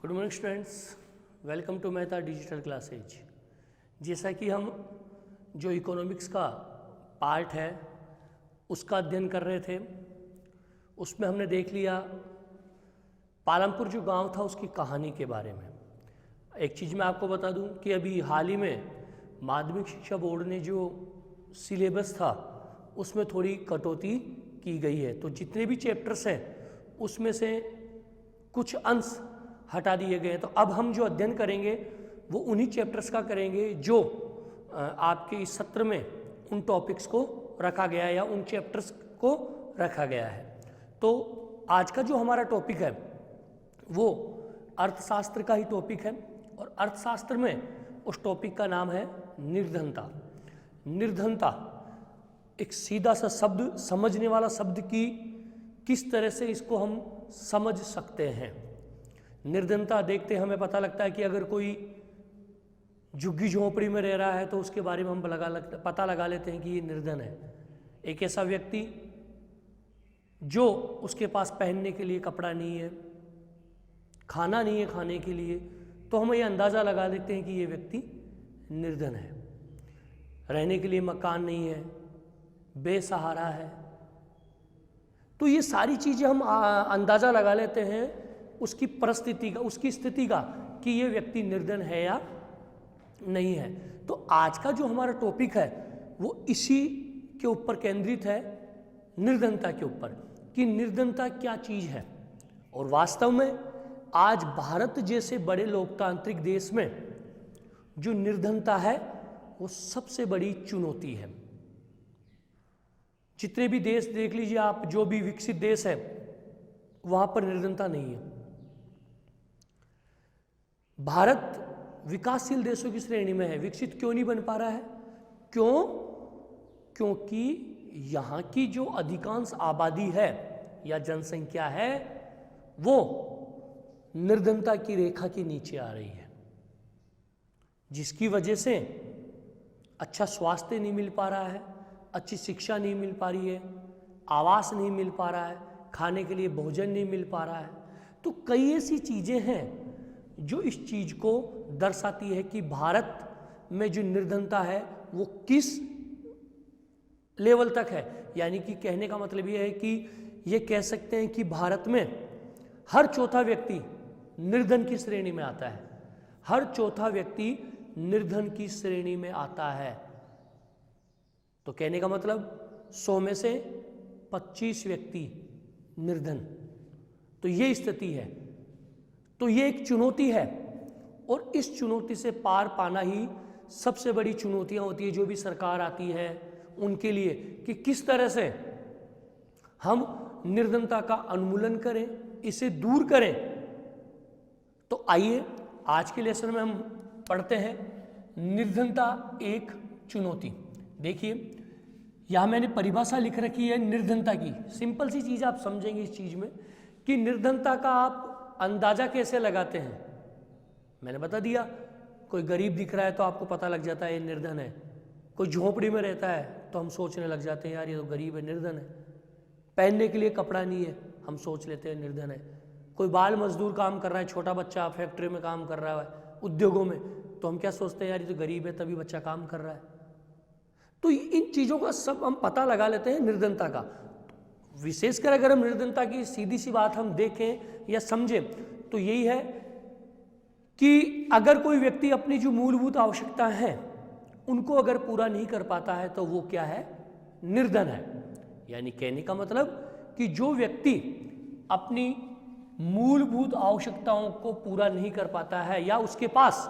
Good morning students, welcome to Mehta digital classes. जैसा कि हम जो इकोनॉमिक्स का पार्ट है उसका अध्ययन कर रहे थे, उसमें हमने देख लिया पालमपुर जो गांव था उसकी कहानी के बारे में। एक चीज़ मैं आपको बता दूं कि अभी हाल ही में माध्यमिक शिक्षा बोर्ड ने जो सिलेबस था उसमें थोड़ी कटौती की गई है। तो जितने भी चैप्टर्स हैं उसमें से कुछ अंश हटा दिए गए हैं। तो अब हम जो अध्ययन करेंगे वो उन्हीं चैप्टर्स का करेंगे जो आपके इस सत्र में उन टॉपिक्स को रखा गया है या उन चैप्टर्स को रखा गया है। तो आज का जो हमारा टॉपिक है वो अर्थशास्त्र का ही टॉपिक है और अर्थशास्त्र में उस टॉपिक का नाम है निर्धनता। निर्धनता एक सीधा सा शब्द, समझने वाला शब्द की किस तरह से इसको हम समझ सकते हैं। निर्धनता देखते हमें पता लगता है कि अगर कोई झुग्गी झोंपड़ी में रह रहा है तो उसके बारे में हम पता लगा लेते हैं कि ये निर्धन है। एक ऐसा व्यक्ति जो उसके पास पहनने के लिए कपड़ा नहीं है, खाना नहीं है खाने के लिए, तो हम ये अंदाज़ा लगा लेते हैं कि ये व्यक्ति निर्धन है। रहने के लिए मकान नहीं है, बेसहारा है। तो ये सारी चीज़ें हम अंदाज़ा लगा लेते हैं उसकी परिस्थिति का, उसकी स्थिति का, कि ये व्यक्ति निर्धन है या नहीं है। तो आज का जो हमारा टॉपिक है वो इसी के ऊपर केंद्रित है, निर्धनता के ऊपर, कि निर्धनता क्या चीज़ है। और वास्तव में आज भारत जैसे बड़े लोकतांत्रिक देश में जो निर्धनता है वो सबसे बड़ी चुनौती है। जितने भी देश देख लीजिए आप, जो भी विकसित देश है वहाँ पर निर्धनता नहीं है। भारत विकासशील देशों की श्रेणी में है। विकसित क्यों नहीं बन पा रहा है? क्योंकि यहाँ की जो अधिकांश आबादी है या जनसंख्या है वो निर्धनता की रेखा के नीचे आ रही है, जिसकी वजह से अच्छा स्वास्थ्य नहीं मिल पा रहा है, अच्छी शिक्षा नहीं मिल पा रही है, आवास नहीं मिल पा रहा है, खाने के लिए भोजन नहीं मिल पा रहा है। तो कई ऐसी चीज़ें हैं जो इस चीज़ को दर्शाती है कि भारत में जो निर्धनता है वो किस लेवल तक है। यानी कि कहने का मतलब ये है कि ये कह सकते हैं कि भारत में हर चौथा व्यक्ति निर्धन की श्रेणी में आता है। हर चौथा व्यक्ति निर्धन की श्रेणी में आता है। तो कहने का मतलब 100 में से 25 व्यक्ति निर्धन। तो ये स्थिति है। तो ये एक चुनौती है और इस चुनौती से पार पाना ही सबसे बड़ी चुनौतियां होती है जो भी सरकार आती है उनके लिए, कि किस तरह से हम निर्धनता का उन्मूलन करें, इसे दूर करें। तो आइए आज के लेसन में हम पढ़ते हैं निर्धनता एक चुनौती। देखिए यहाँ मैंने परिभाषा लिख रखी है निर्धनता की। सिंपल सी चीज़ आप समझेंगे इस चीज़ में कि निर्धनता का आप अंदाज़ा कैसे लगाते हैं। मैंने बता दिया, कोई गरीब दिख रहा है तो आपको पता लग जाता है ये निर्धन है। कोई झोंपड़ी में रहता है तो हम सोचने लग जाते हैं यार ये तो गरीब है, निर्धन है। पहनने के लिए कपड़ा नहीं है, हम सोच लेते हैं निर्धन है। कोई बाल मजदूर काम कर रहा है, छोटा बच्चा फैक्ट्री में काम कर रहा है, उद्योगों में, तो हम क्या सोचते हैं यार ये तो गरीब है तभी बच्चा काम कर रहा है। तो इन चीज़ों का सब हम पता लगा लेते हैं निर्धनता का। विशेषकर अगर हम निर्धनता की सीधी सी बात हम देखें या समझें तो यही है कि अगर कोई व्यक्ति अपनी जो मूलभूत आवश्यकता है उनको अगर पूरा नहीं कर पाता है तो वो क्या है? निर्धन है। यानी कहने का मतलब कि जो व्यक्ति अपनी मूलभूत आवश्यकताओं को पूरा नहीं कर पाता है या उसके पास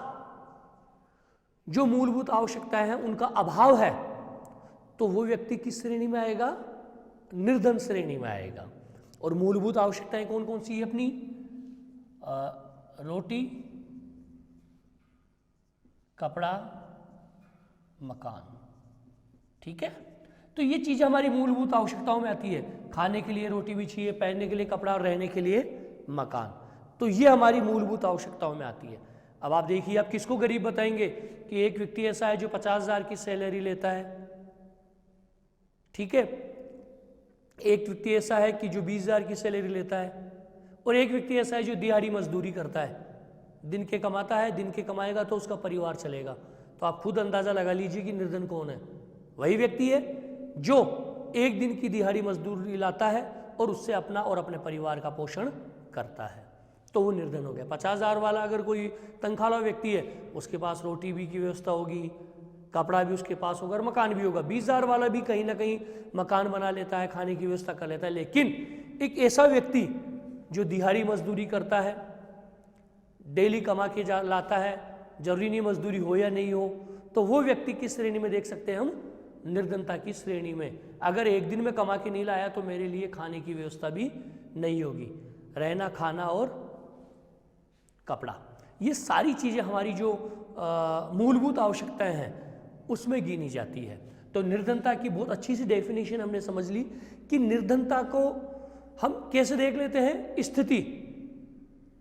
जो मूलभूत आवश्यकताएं हैं उनका अभाव है, तो वो व्यक्ति किस श्रेणी में आएगा? निर्धन श्रेणी में आएगा। और मूलभूत आवश्यकताएं कौन कौन सी है अपनी? रोटी, कपड़ा, मकान। ठीक है, तो ये चीज़ हमारी मूलभूत आवश्यकताओं में आती है। खाने के लिए रोटी भी चाहिए, पहनने के लिए कपड़ा और रहने के लिए मकान। तो ये हमारी मूलभूत आवश्यकताओं में आती है। अब आप देखिए, आप किसको गरीब बताएंगे? कि एक व्यक्ति ऐसा है जो 50,000 की सैलरी लेता है, ठीक है। एक व्यक्ति ऐसा है कि जो 20,000 की सैलरी लेता है और एक व्यक्ति ऐसा है जो दिहाड़ी मजदूरी करता है। दिन के कमाता है, दिन के कमाएगा तो उसका परिवार चलेगा। तो आप खुद अंदाज़ा लगा लीजिए कि निर्धन कौन है। वही व्यक्ति है जो एक दिन की दिहाड़ी मजदूरी लाता है और उससे अपना और अपने परिवार का पोषण करता है, तो वो निर्धन हो गया। 50,000 वाला अगर कोई तनख्वाह वाला व्यक्ति है, उसके पास रोटी भी की व्यवस्था होगी, कपड़ा भी उसके पास होगा और मकान भी होगा। 20,000 वाला भी कहीं ना कहीं मकान बना लेता है, खाने की व्यवस्था कर लेता है। लेकिन एक ऐसा व्यक्ति जो दिहाड़ी मजदूरी करता है, डेली कमा के लाता है, जरूरी नहीं मजदूरी हो या नहीं हो, तो वो व्यक्ति किस श्रेणी में देख सकते हैं हम? निर्धनता की श्रेणी में। अगर एक दिन में कमा के नहीं लाया तो मेरे लिए खाने की व्यवस्था भी नहीं होगी, रहना, खाना और कपड़ा, ये सारी चीज़ें हमारी जो मूलभूत आवश्यकताएं हैं उसमें गिनी जाती है। तो निर्धनता की बहुत अच्छी सी डेफिनेशन हमने समझ ली कि निर्धनता को हम कैसे देख लेते हैं। स्थिति,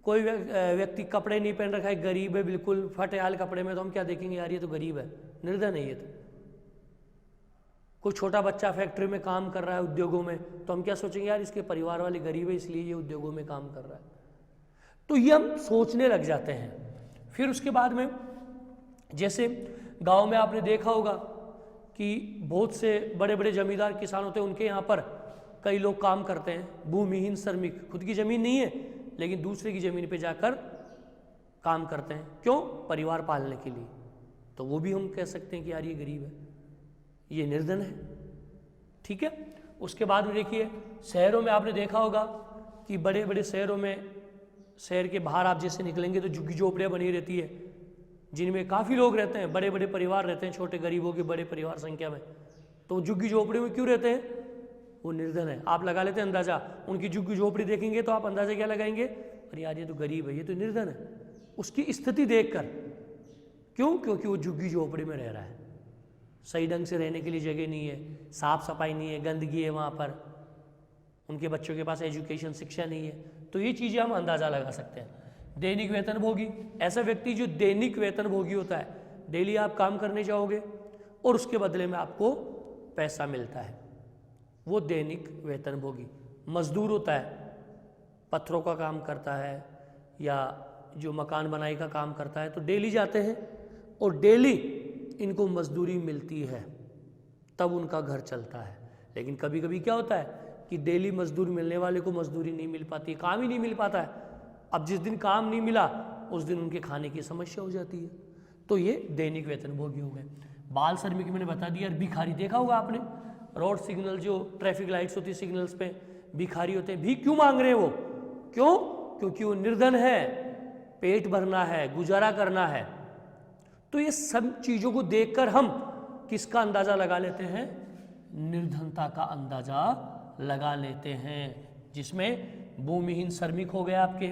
कोई व्यक्ति कपड़े नहीं पहन रखा है, गरीब है, बिल्कुल फटेहाल कपड़े में, तो हम क्या देखेंगे? यार ये तो गरीब है, निर्धन है ये तो। कोई छोटा बच्चा फैक्ट्री में काम कर रहा है, उद्योगों में, तो हम क्या सोचेंगे? यार इसके परिवार वाले गरीब है इसलिए ये उद्योगों में काम कर रहा है। तो ये हम सोचने लग जाते हैं। फिर उसके बाद में जैसे गांव में आपने देखा होगा कि बहुत से बड़े बड़े जमींदार किसान होते हैं, उनके यहाँ पर कई लोग काम करते हैं, भूमिहीन श्रमिक, खुद की ज़मीन नहीं है लेकिन दूसरे की ज़मीन पे जाकर काम करते हैं। क्यों? परिवार पालने के लिए। तो वो भी हम कह सकते हैं कि यार ये गरीब है, ये निर्धन है। ठीक है। उसके बाद में देखिए शहरों में आपने देखा होगा कि बड़े बड़े शहरों में, शहर के बाहर आप जैसे निकलेंगे तो झुग्गी झोपड़ियाँ बनी रहती है जिनमें काफ़ी लोग रहते हैं, बड़े बड़े परिवार रहते हैं, छोटे गरीबों के बड़े परिवार संख्या में। तो झुग्गी झोपड़ी में क्यों रहते हैं? वो निर्धन है। आप लगा लेते हैं अंदाज़ा, उनकी झुग्गी झोपड़ी देखेंगे तो आप अंदाज़ा क्या लगाएंगे? अरे यार ये तो गरीब है, ये तो निर्धन है, उसकी स्थिति देखकर। क्यों? क्योंकि वो झुग्गी झोपड़ी में रह रहा है, सही ढंग से रहने के लिए जगह नहीं है, साफ सफाई नहीं है, गंदगी है वहाँ पर, उनके बच्चों के पास एजुकेशन, शिक्षा नहीं है। तो ये चीज़ें हम अंदाज़ा लगा सकते हैं। दैनिक वेतनभोगी, ऐसा व्यक्ति जो दैनिक वेतनभोगी होता है, डेली आप काम करने जाओगे और उसके बदले में आपको पैसा मिलता है, वो दैनिक वेतनभोगी। मजदूर होता है, पत्थरों का काम करता है या जो मकान बनाई का काम करता है, तो डेली जाते हैं और डेली इनको मजदूरी मिलती है, तब उनका घर चलता है। लेकिन कभी कभी क्या होता है कि डेली मजदूर मिलने वाले को मजदूरी नहीं मिल पाती, काम ही नहीं मिल पाता है। अब जिस दिन काम नहीं मिला उस दिन उनके खाने की समस्या हो जाती है। तो ये दैनिक वेतनभोगी हो गए। बाल श्रमिक मैंने बता दिया। भिखारी देखा होगा आपने, रोड सिग्नल, जो ट्रैफिक लाइट्स होती है सिग्नल्स पे, भिखारी होते हैं। भीख क्यों मांग रहे हैं वो? क्यों? क्योंकि वो निर्धन है, पेट भरना है, गुजारा करना है। तो ये सब चीज़ों को देखकर हम किसका अंदाज़ा लगा लेते हैं? निर्धनता का अंदाज़ा लगा लेते हैं, जिसमें भूमिहीन श्रमिक हो गए, आपके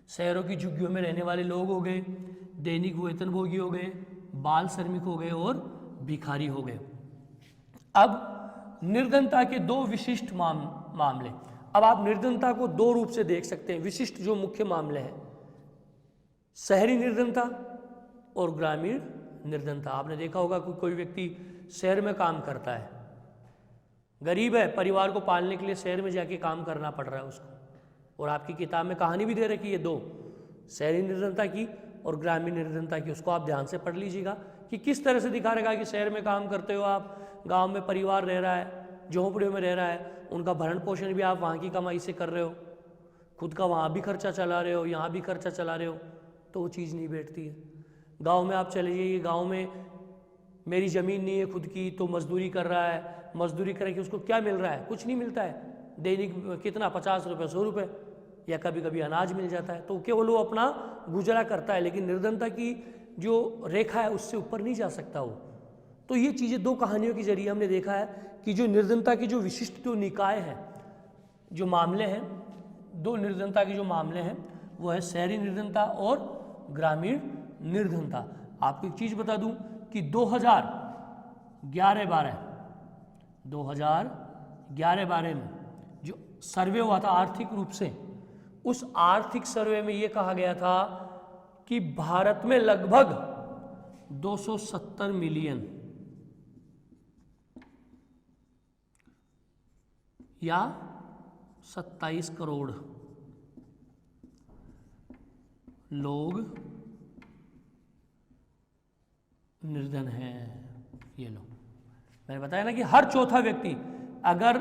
शहरों की झुग्गियों में रहने वाले लोग हो गए, दैनिक वेतनभोगी हो गए, बाल श्रमिक हो गए और भिखारी हो गए। अब निर्धनता के दो विशिष्ट मामले। अब आप निर्धनता को दो रूप से देख सकते हैं। विशिष्ट जो मुख्य मामले हैं, शहरी निर्धनता और ग्रामीण निर्धनता। आपने देखा होगा कि कोई व्यक्ति शहर में काम करता है, गरीब है, परिवार को पालने के लिए शहर में जाके काम करना पड़ रहा है उसको, और आपकी किताब में कहानी भी दे रखी है दो, शहरी निर्धनता की और ग्रामीण निर्धनता की। उसको आप ध्यान से पढ़ लीजिएगा कि किस तरह से दिखा रहेगा कि शहर में काम करते हो आप, गांव में परिवार रह रहा है, झोंपड़ियों में रह रहा है, उनका भरण पोषण भी आप वहाँ की कमाई से कर रहे हो, खुद का वहाँ भी खर्चा चला रहे हो, यहाँ भी खर्चा चला रहे हो, तो वो चीज़ नहीं बैठती है। गाँव में आप चले जाइए, गाँव में मेरी ज़मीन नहीं है खुद की, तो मजदूरी कर रहा है, मजदूरी करके उसको क्या मिल रहा है? कुछ नहीं मिलता है। दैनिक कितना, 50 रुपये, 100 रुपये, या कभी कभी अनाज मिल जाता है, तो केवल वो अपना गुजारा करता है, लेकिन निर्धनता की जो रेखा है उससे ऊपर नहीं जा सकता वो। तो ये चीज़ें दो कहानियों के जरिए हमने देखा है कि जो निर्धनता की जो विशिष्ट जो निकाय हैं, जो मामले हैं, दो निर्धनता के जो मामले हैं वो है शहरी निर्धनता और ग्रामीण निर्धनता। आपको एक चीज़ बता दूं कि 2011-12 में जो सर्वे हुआ था आर्थिक रूप से, उस आर्थिक सर्वे में ये कहा गया था कि भारत में लगभग 270 मिलियन या 27 करोड़ लोग निर्धन हैं। ये लो, मैंने बताया ना कि हर चौथा व्यक्ति, अगर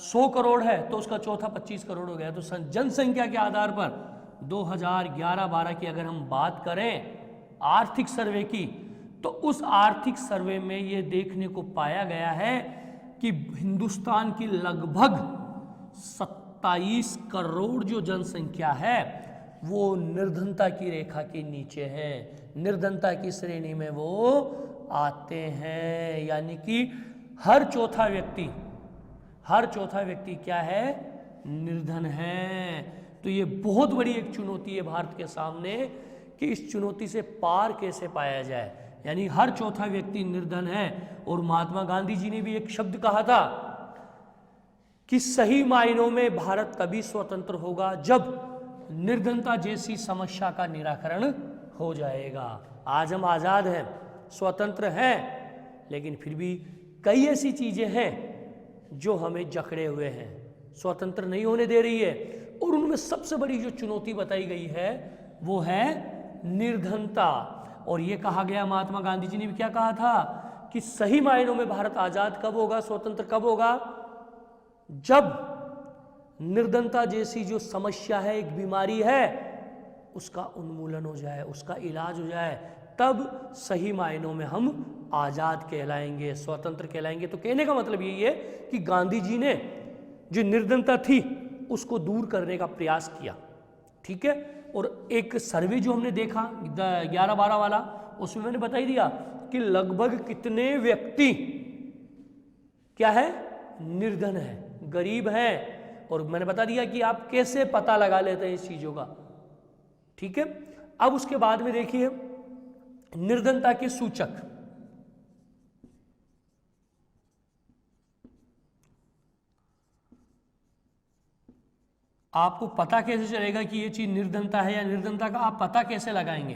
100 करोड़ है तो उसका चौथा 25 करोड़ हो गया। तो जनसंख्या के आधार पर 2011-12 की अगर हम बात करें आर्थिक सर्वे की, तो उस आर्थिक सर्वे में ये देखने को पाया गया है कि हिंदुस्तान की लगभग 27 करोड़ जो जनसंख्या है वो निर्धनता की रेखा के नीचे है, निर्धनता की श्रेणी में वो आते हैं। यानी कि हर चौथा व्यक्ति क्या है, निर्धन है। तो ये बहुत बड़ी एक चुनौती है भारत के सामने कि इस चुनौती से पार कैसे पाया जाए। यानी हर चौथा व्यक्ति निर्धन है। और महात्मा गांधी जी ने भी एक शब्द कहा था कि सही मायनों में भारत तभी स्वतंत्र होगा जब निर्धनता जैसी समस्या का निराकरण हो जाएगा। आज हम आज़ाद हैं, स्वतंत्र हैं, लेकिन फिर भी कई ऐसी चीज़ें हैं जो हमें जकड़े हुए हैं, स्वतंत्र नहीं होने दे रही है। और उनमें सबसे बड़ी जो चुनौती बताई गई है वो है निर्धनता। और ये कहा गया, महात्मा गांधी जी ने भी क्या कहा था कि सही मायनों में भारत आज़ाद कब होगा, स्वतंत्र कब होगा, जब निर्धनता जैसी जो समस्या है, एक बीमारी है, उसका उन्मूलन हो जाए, उसका इलाज हो जाए, तब सही मायनों में हम आज़ाद कहलाएंगे, स्वतंत्र कहलाएंगे। तो कहने का मतलब यही है कि गांधी जी ने जो निर्धनता थी उसको दूर करने का प्रयास किया, ठीक है। और एक सर्वे जो हमने देखा 11-12 वाला, उसमें मैंने बता ही दिया कि लगभग कितने व्यक्ति क्या है, निर्धन है, गरीब है। और मैंने बता दिया कि आप कैसे पता लगा लेते हैं इस चीज़ों का, ठीक है। अब उसके बाद में देखिए निर्धनता के सूचक। आपको पता कैसे चलेगा कि ये चीज़ निर्धनता है या निर्धनता का आप पता कैसे लगाएंगे।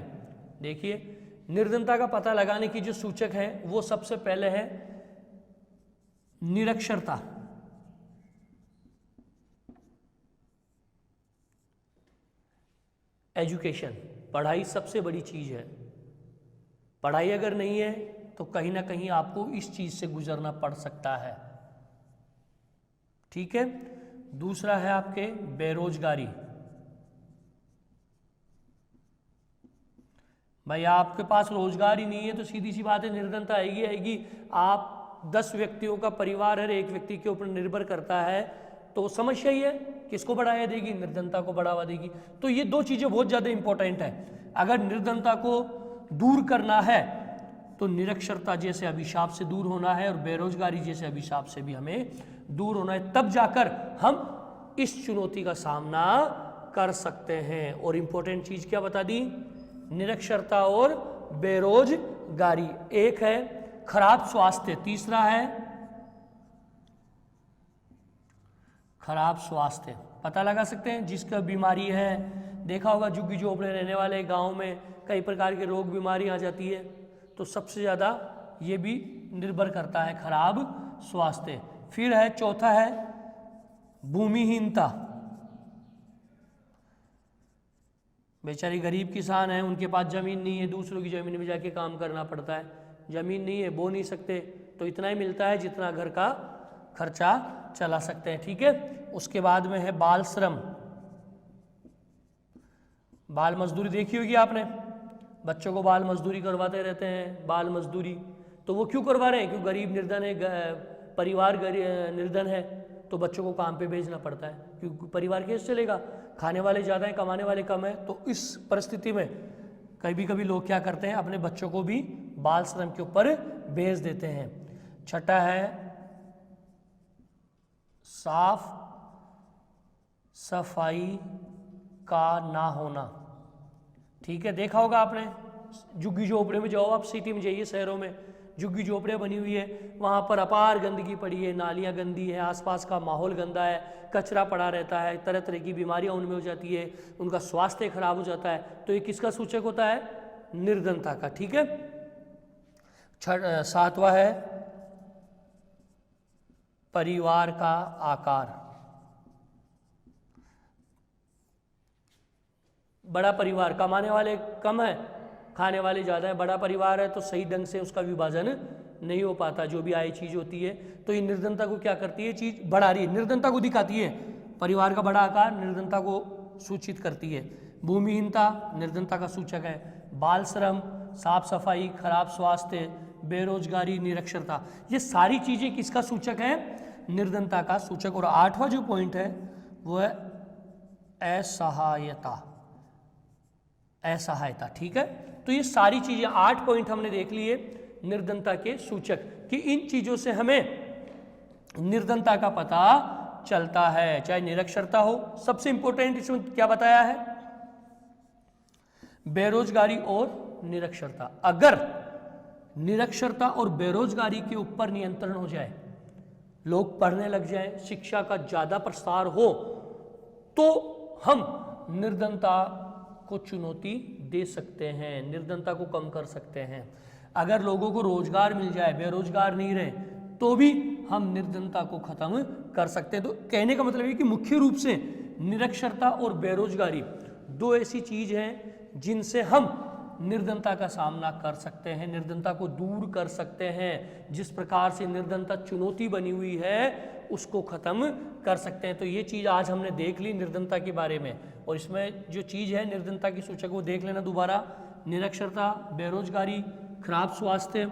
देखिए, निर्धनता का पता लगाने की जो सूचक है वो सबसे पहले है निरक्षरता। एजुकेशन, पढ़ाई सबसे बड़ी चीज़ है। पढ़ाई अगर नहीं है तो कहीं ना कहीं आपको इस चीज़ से गुजरना पड़ सकता है, ठीक है। दूसरा है आपके बेरोजगारी। भाई आपके पास रोजगार ही नहीं है तो सीधी सी बात है निर्धनता आएगी। आप 10 व्यक्तियों का परिवार है, एक व्यक्ति के ऊपर निर्भर करता है, तो समस्या ही है, किसको बढ़ावा देगी, निर्धनता को बढ़ावा देगी। तो ये दो चीज़ें बहुत ज़्यादा इंपॉर्टेंट है। अगर निर्धनता को दूर करना है तो निरक्षरता जैसे अभिशाप से दूर होना है और बेरोजगारी जैसे अभिशाप से भी हमें दूर होना है, तब जाकर हम इस चुनौती का सामना कर सकते हैं। और इंपॉर्टेंट चीज़ क्या बता दी, निरक्षरता और बेरोजगारी। एक है खराब स्वास्थ्य, तीसरा है खराब स्वास्थ्य। पता लगा सकते हैं जिसका बीमारी है, देखा होगा झुग्गी झोपड़े रहने वाले गांव में कई प्रकार के रोग बीमारी आ जाती है, तो सबसे ज़्यादा ये भी निर्भर करता है खराब स्वास्थ्य। फिर है चौथा है भूमिहीनता। बेचारे गरीब किसान हैं, उनके पास ज़मीन नहीं है, दूसरों की ज़मीन में जाके काम करना पड़ता है, ज़मीन नहीं है, बो नहीं सकते, तो इतना ही मिलता है जितना घर का खर्चा चला सकते हैं, ठीक है। उसके बाद में है बाल श्रम। बाल मजदूरी देखी होगी आपने, बच्चों को बाल मजदूरी करवाते रहते हैं, बाल मजदूरी। तो वो क्यों करवा रहे हैं, क्यों गरीब निर्धन है, परिवार निर्धन है, तो बच्चों को काम पे भेजना पड़ता है, क्योंकि परिवार कैसे चलेगा, खाने वाले ज़्यादा हैं, कमाने वाले कम हैं। तो इस परिस्थिति में कभी लोग क्या करते हैं, अपने बच्चों को भी बाल श्रम के ऊपर भेज देते हैं। छठा है साफ सफाई का ना होना, ठीक है। देखा होगा आपने, झुग्गी झोपड़े में जाओ, आप सिटी में जाइए, शहरों में झुग्गी झोपड़ियाँ बनी हुई है, वहाँ पर अपार गंदगी पड़ी है, नालियाँ गंदी है, आसपास का माहौल गंदा है, कचरा पड़ा रहता है, तरह तरह की बीमारियाँ उनमें हो जाती है, उनका स्वास्थ्य खराब हो जाता है। तो ये किसका सूचक होता है, निर्धनता का, ठीक है। सातवां है परिवार का आकार। बड़ा परिवार, कमाने वाले कम है, खाने वाले ज़्यादा है, बड़ा परिवार है तो सही ढंग से उसका विभाजन नहीं हो पाता, जो भी आय चीज़ होती है। तो ये निर्धनता को क्या करती है, चीज़ बढ़ा रही है, निर्धनता को दिखाती है। परिवार का बड़ा आकार निर्धनता को सूचित करती है। भूमिहीनता निर्धनता का सूचक है। बाल श्रम, साफ सफाई, खराब स्वास्थ्य, बेरोजगारी, निरक्षरता, ये सारी चीज़ें किसका सूचक है, निर्धनता का सूचक। और 8वां जो पॉइंट है वो है असहायता, असहायता, ठीक है। तो ये सारी चीजें 8 पॉइंट हमने देख लिए निर्धनता के सूचक, कि इन चीजों से हमें निर्धनता का पता चलता है। चाहे निरक्षरता हो, सबसे इंपॉर्टेंट इसमें क्या बताया है, बेरोजगारी और निरक्षरता। अगर निरक्षरता और बेरोजगारी के ऊपर नियंत्रण हो जाए, लोग पढ़ने लग जाए, शिक्षा का ज्यादा प्रसार हो, तो हम निर्धनता को चुनौती दे सकते हैं, निर्धनता को कम कर सकते हैं। अगर लोगों को रोजगार मिल जाए, बेरोजगार नहीं रहे, तो भी हम निर्धनता को खत्म कर सकते हैं। तो कहने का मतलब है कि मुख्य रूप से निरक्षरता और बेरोजगारी दो ऐसी चीज हैं जिनसे हम निर्धनता का सामना कर सकते हैं, निर्धनता को दूर कर सकते हैं। जिस प्रकार से निर्धनता चुनौती बनी हुई है उसको खत्म कर सकते हैं। तो ये चीज़ आज हमने देख ली निर्धनता के बारे में, और इसमें जो चीज़ है निर्धनता की सूचक वो देख लेना दोबारा, निरक्षरता, बेरोजगारी, खराब स्वास्थ्य।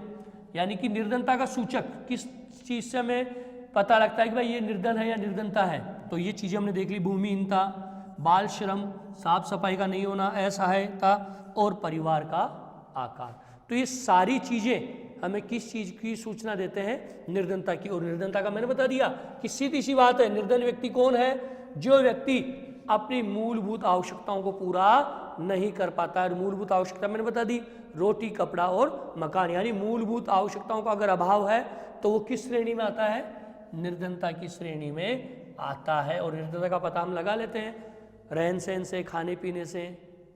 यानी कि निर्धनता का सूचक किस चीज़ से हमें पता लगता है कि भाई ये निर्धन है या निर्धनता है, तो ये चीज़ें हमने देख ली, भूमिहीनता, बाल श्रम, साफ सफाई का नहीं होना, असहायता और परिवार का आकार। तो ये सारी चीज़ें हमें किस चीज़ की सूचना देते हैं, निर्धनता की। और निर्धनता का मैंने बता दिया कि सीधी सी बात है, निर्धन व्यक्ति कौन है, जो व्यक्ति अपनी मूलभूत आवश्यकताओं को पूरा नहीं कर पाता है। मूलभूत आवश्यकता मैंने बता दी, रोटी, कपड़ा और मकान, यानी मूलभूत आवश्यकताओं का अगर अभाव है तो वो किस श्रेणी में आता है, निर्धनता की श्रेणी में आता है। और निर्धनता का पता हम लगा लेते हैं, रहन सहन से, खाने पीने से,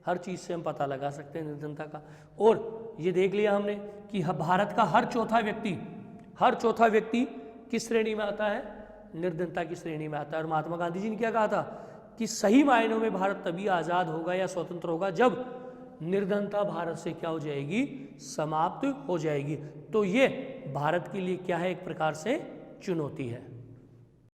हर चीज़ से हम पता लगा सकते हैं निर्धनता का। और ये देख लिया हमने कि भारत का हर चौथा व्यक्ति किस श्रेणी में आता है, निर्धनता की श्रेणी में आता है। और महात्मा गांधी जी ने क्या कहा था कि सही मायनों में भारत तभी आज़ाद होगा या स्वतंत्र होगा जब निर्धनता भारत से क्या हो जाएगी, समाप्त हो जाएगी। तो ये भारत के लिए क्या है, एक प्रकार से चुनौती है।